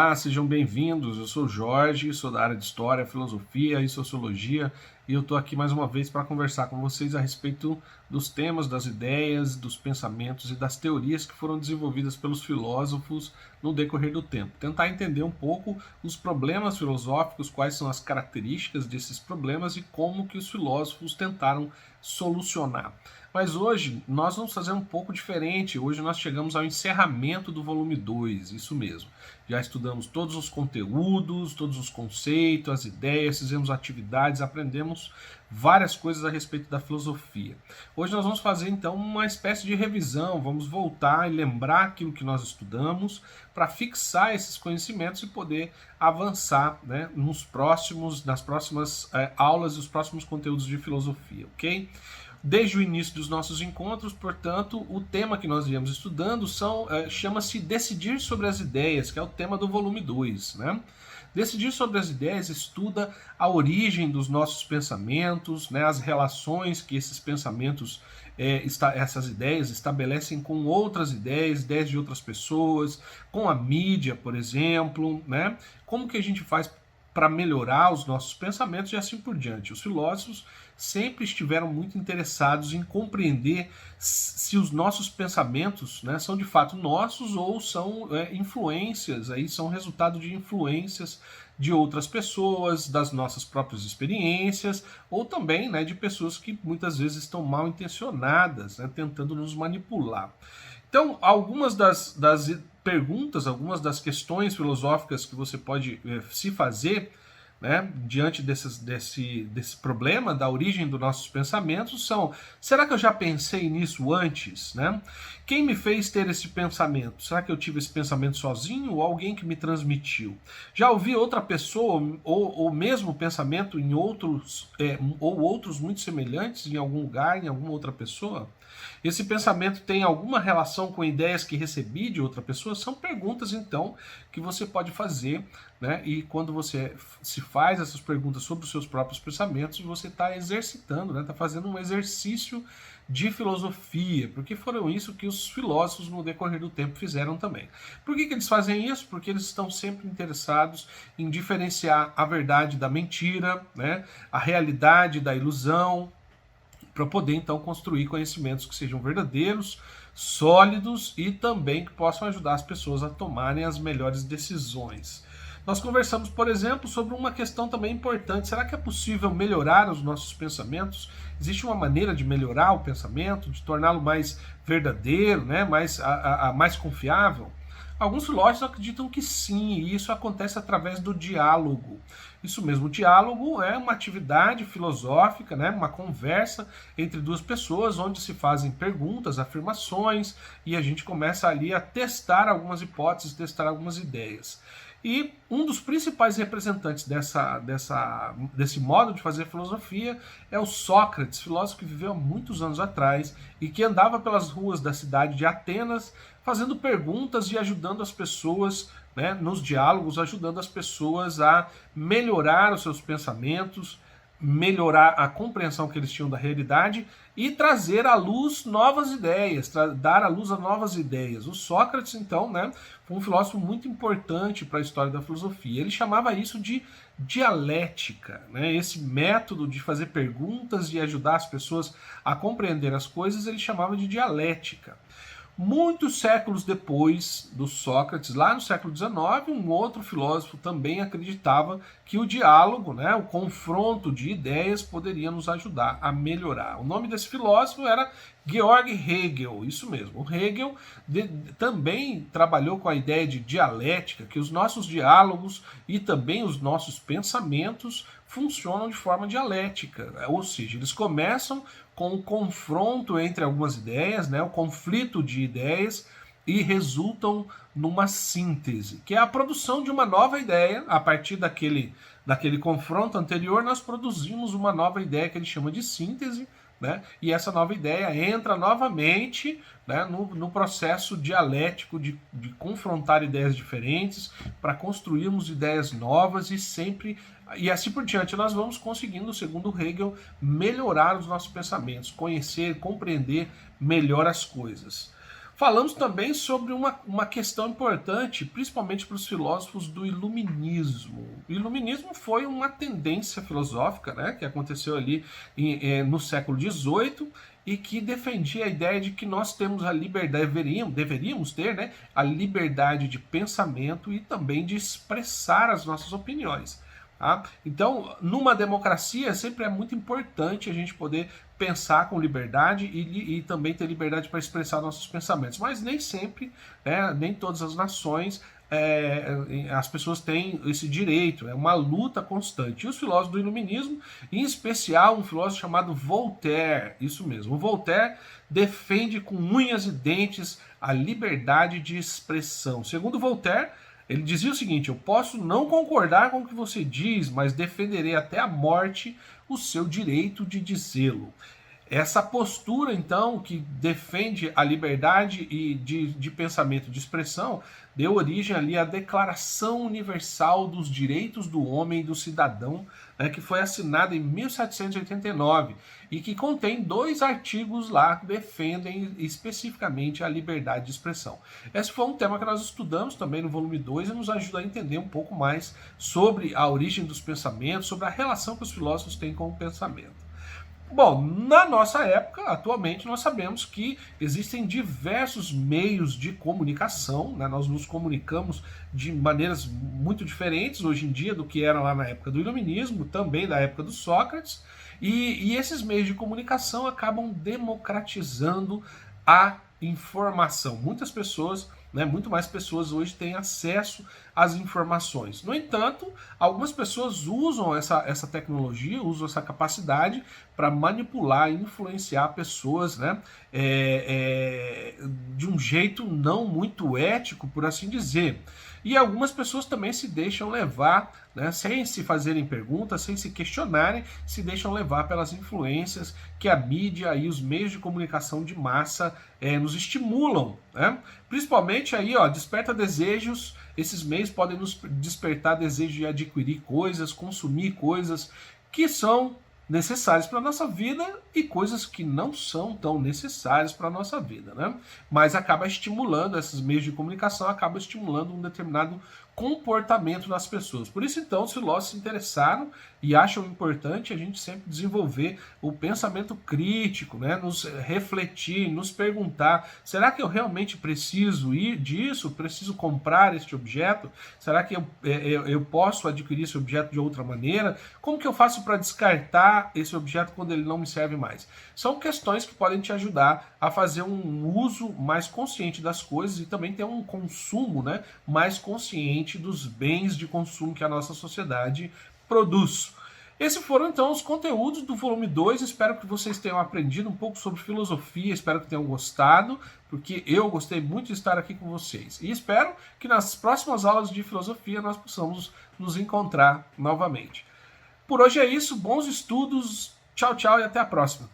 Olá, sejam bem-vindos. Eu sou o Jorge, sou da área de História, Filosofia e Sociologia e eu estou aqui mais uma vez para conversar com vocês a respeito dos temas, das ideias, dos pensamentos e das teorias que foram desenvolvidas pelos filósofos no decorrer do tempo. Tentar entender um pouco os problemas filosóficos, quais são as características desses problemas e como que os filósofos tentaram solucionar. Mas hoje nós vamos fazer um pouco diferente. Hoje nós chegamos ao encerramento do volume 2, isso mesmo. Já estudamos todos os conteúdos, todos os conceitos, as ideias, fizemos atividades, aprendemos várias coisas a respeito da filosofia. Hoje nós vamos fazer então uma espécie de revisão, vamos voltar e lembrar aquilo que nós estudamos para fixar esses conhecimentos e poder avançar, né, nas próximas aulas e os próximos conteúdos de filosofia, ok? Desde o início dos nossos encontros, portanto, o tema que nós viemos estudando chama-se Decidir sobre as Ideias, que é o tema do volume 2. Né? Decidir sobre as ideias estuda a origem dos nossos pensamentos, né, as relações que esses pensamentos, essas ideias estabelecem com outras ideias, ideias de outras pessoas, com a mídia, por exemplo, né? Como que a gente faz para melhorar os nossos pensamentos e assim por diante. Os filósofos sempre estiveram muito interessados em compreender se os nossos pensamentos, né, são de fato nossos ou são influências, aí são resultado de influências de outras pessoas, das nossas próprias experiências, ou também, né, de pessoas que muitas vezes estão mal intencionadas, né, tentando nos manipular. Então, algumas das perguntas, algumas das questões filosóficas que você pode se fazer, né, diante desse problema da origem dos nossos pensamentos são: será que eu já pensei nisso antes? Né? Quem me fez ter esse pensamento? Será que eu tive esse pensamento sozinho ou alguém que me transmitiu? Já ouvi outra pessoa ou mesmo pensamento em outros ou outros muito semelhantes em algum lugar, em alguma outra pessoa? Esse pensamento tem alguma relação com ideias que recebi de outra pessoa? São perguntas, então, que você pode fazer, né? E quando você se faz essas perguntas sobre os seus próprios pensamentos, você está exercitando, né? Está fazendo um exercício de filosofia, porque foram isso que os filósofos no decorrer do tempo fizeram também. Por que eles fazem isso? Porque eles estão sempre interessados em diferenciar a verdade da mentira, né? A realidade da ilusão, para poder então construir conhecimentos que sejam verdadeiros, sólidos e também que possam ajudar as pessoas a tomarem as melhores decisões. Nós conversamos, por exemplo, sobre uma questão também importante. Será que é possível melhorar os nossos pensamentos? Existe uma maneira de melhorar o pensamento, de torná-lo mais verdadeiro, né? Mais confiável? Alguns filósofos acreditam que sim, e isso acontece através do diálogo. Isso mesmo, o diálogo é uma atividade filosófica, né, uma conversa entre duas pessoas, onde se fazem perguntas, afirmações, e a gente começa ali a testar algumas hipóteses, testar algumas ideias. E um dos principais representantes desse modo de fazer filosofia é o Sócrates, filósofo que viveu há muitos anos atrás e que andava pelas ruas da cidade de Atenas fazendo perguntas e ajudando as pessoas, né, nos diálogos, ajudando as pessoas a melhorar os seus pensamentos, melhorar a compreensão que eles tinham da realidade e trazer à luz novas ideias, dar à luz a novas ideias. O Sócrates, então, né, foi um filósofo muito importante para a história da filosofia. Ele chamava isso de dialética, né? Esse método de fazer perguntas e ajudar as pessoas a compreender as coisas, ele chamava de dialética. Muitos séculos depois do Sócrates, lá no século XIX, um outro filósofo também acreditava que o diálogo, né, o confronto de ideias poderia nos ajudar a melhorar. O nome desse filósofo era Georg Hegel, isso mesmo. O Hegel também trabalhou com a ideia de dialética, que os nossos diálogos e também os nossos pensamentos funcionam de forma dialética, ou seja, eles começam com o confronto entre algumas ideias, né, o conflito de ideias, e resultam numa síntese, que é a produção de uma nova ideia. A partir daquele confronto anterior, nós produzimos uma nova ideia que ele chama de síntese, né, e essa nova ideia entra novamente, né, no processo dialético de confrontar ideias diferentes para construirmos ideias novas e assim por diante. Nós vamos conseguindo, segundo Hegel, melhorar os nossos pensamentos, conhecer, compreender melhor as coisas. Falamos também sobre uma questão importante, principalmente para os filósofos do Iluminismo. O Iluminismo foi uma tendência filosófica, né, que aconteceu ali no século XVIII e que defendia a ideia de que nós temos a liberdade, deveríamos ter, né, a liberdade de pensamento e também de expressar as nossas opiniões. Tá? Então, numa democracia, sempre é muito importante a gente poder pensar com liberdade e também ter liberdade para expressar nossos pensamentos. Mas nem sempre, né, nem todas as nações, as pessoas têm esse direito. É uma luta constante. E os filósofos do Iluminismo, em especial um filósofo chamado Voltaire, isso mesmo, o Voltaire defende com unhas e dentes a liberdade de expressão. Segundo Voltaire, ele dizia o seguinte: eu posso não concordar com o que você diz, mas defenderei até a morte o seu direito de dizê-lo. Essa postura, então, que defende a liberdade de pensamento, de expressão, deu origem ali à Declaração Universal dos Direitos do Homem e do Cidadão, né, que foi assinada em 1789 e que contém 2 artigos lá que defendem especificamente a liberdade de expressão. Esse foi um tema que nós estudamos também no volume 2 e nos ajuda a entender um pouco mais sobre a origem dos pensamentos, sobre a relação que os filósofos têm com o pensamento. Bom, na nossa época, atualmente, nós sabemos que existem diversos meios de comunicação, né? Nós nos comunicamos de maneiras muito diferentes hoje em dia do que era lá na época do Iluminismo, também da época do Sócrates, e esses meios de comunicação acabam democratizando a informação. Muitas pessoas, né, muito mais pessoas hoje têm acesso às informações. No entanto, algumas pessoas usam essa tecnologia, usam essa capacidade para manipular e influenciar pessoas, né, de um jeito não muito ético, por assim dizer. E algumas pessoas também se deixam levar, né, sem se fazerem perguntas, sem se questionarem, se deixam levar pelas influências que a mídia e os meios de comunicação de massa nos estimulam, né? Principalmente aí, ó, desperta desejos. Esses meios podem nos despertar desejo de adquirir coisas, consumir coisas que são necessárias para a nossa vida e coisas que não são tão necessárias para a nossa vida, né? Mas acaba estimulando, esses meios de comunicação acabam estimulando um determinado comportamento das pessoas. Por isso, então, os filósofos se interessaram e acham importante a gente sempre desenvolver o pensamento crítico, né? Nos refletir, nos perguntar: será que eu realmente preciso disso? Preciso comprar este objeto? Será que eu posso adquirir esse objeto de outra maneira? Como que eu faço para descartar esse objeto quando ele não me serve mais? São questões que podem te ajudar a fazer um uso mais consciente das coisas e também ter um consumo, né, mais consciente dos bens de consumo que a nossa sociedade produz. Esses foram então os conteúdos do volume 2, espero que vocês tenham aprendido um pouco sobre filosofia, espero que tenham gostado, porque eu gostei muito de estar aqui com vocês. E espero que nas próximas aulas de filosofia nós possamos nos encontrar novamente. Por hoje é isso, bons estudos, tchau, tchau e até a próxima.